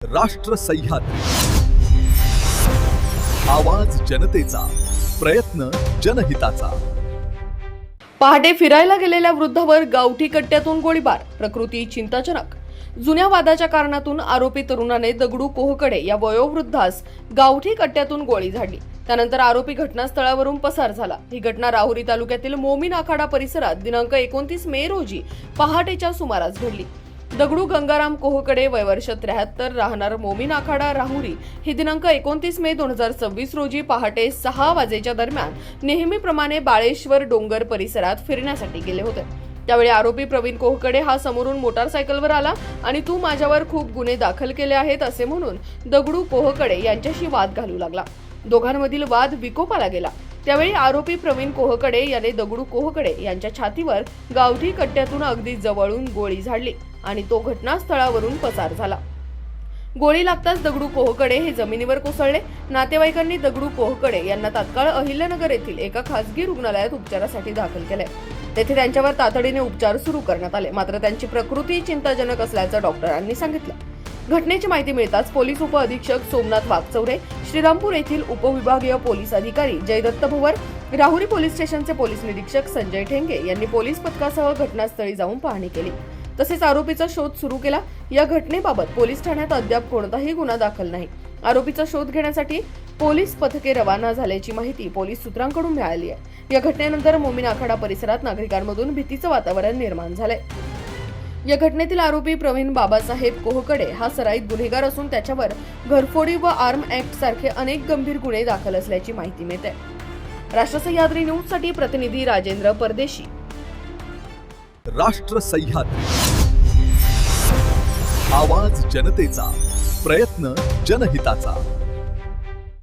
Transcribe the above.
राष्ट्र सह्याद्री, आवाज जनतेचा, प्रयत्न जनहिताचा। पहाटे फिरायला गेलेल्या वृद्धावर गावठी कट्ट्यातून गोळीबार, प्रकृती चिंताजनक। जुन्या वादाच्या कारणातून आरोपी तरुणाने दगडू कोहकडे या वयोवृद्धास गावठी कट्ट्यातून गोळी झाडली। त्यानंतर आरोपी घटनास्थळावरून पसार झाला। ही घटना राहुरी तालुक्यातील मोमीन आखाडा परिसरात दिनांक 29 मे रोजी पहाटेच्या सुमारास घडली। दगडू गंगाराम कोहकडे वय वर्ष 73 राहणार मोमीन आखाडा राहुरी हे दिनांक 29 मे 2026 रोजी पहाटे 6 वाजेच्या दरम्यान नेहमीप्रमाणे बाळेश्वर डोंगर परिसरात फिरण्यासाठी गेले होते। त्यावेळी आरोपी प्रवीण कोहकडे हा समोरून मोटारसायकलवर आला आणि तू माझ्यावर खूप गुन्हे दाखल केले आहेत असे म्हणून दगडू कोहकडे यांच्याशी वाद घालू लागला। दोघांमधील वाद विकोपाला गेला। त्यावेळी आरोपी प्रवीण कोहकडे याने दगडू कोहकडे यांच्या छातीवर गावठी कट्ट्यातून अगदी जवळून गोळी झाडली आणि तो घटनास्थळावरून पसार झाला। गोळी लागताच दगडू कोहकडे हे जमिनीवर कोसळले। नातेवाईकांनी दगडू कोहकडे यांना तात्काळ अहिल्यानगर येथील एका खासगी रुग्णालयात उपचारासाठी दाखल केले। तेथे त्यांच्यावर तातडीने उपचार सुरू करण्यात आले, मात्र त्यांची प्रकृती चिंताजनक असल्याचं डॉक्टरांनी सांगितलं। घटनेची माहिती मिळताच पोलीस उप अधीक्षक सोमनाथ वागचौरे, श्रीरामपूर येथील उपविभागीय पोलीस अधिकारी जयदत्त भवर, राहुरी पोलीस स्टेशनचे पोलीस निरीक्षक संजय ठेंगे यांनी पोलीस पथकासह घटनास्थळी जाऊन पाहणी केली। तसेच आरोपीचा शोध सुरू केला। या घटनेबाबत पोलीस ठाण्यात अद्याप कोणताही गुन्हा दाखल नाही। आरोपीचा शोध घेण्यासाठी पोलीस पथके रवाना झाल्याची माहिती पोलीस सूत्रांकडून मिळाली आहे। या घटनेनंतर मोमीन आखाडा परिसरात नागरिकांमधून भीतीचं वातावरण निर्माण झालंय। या घटनेतील आरोपी प्रवीण बाबासाहेब कोहकडे हा सराईत गुन्हेगार असून त्याच्यावर घरफोडी व आर्म ऍक्ट सारखे अनेक गंभीर गुन्हे दाखल असल्याची माहिती मिळते। राष्ट्र सह्याद्री न्यूज साठी प्रतिनिधी राजेंद्र परदेशी। राष्ट्र सह्याद्री, आवाज जनतेचा, प्रयत्न जनहिताचा।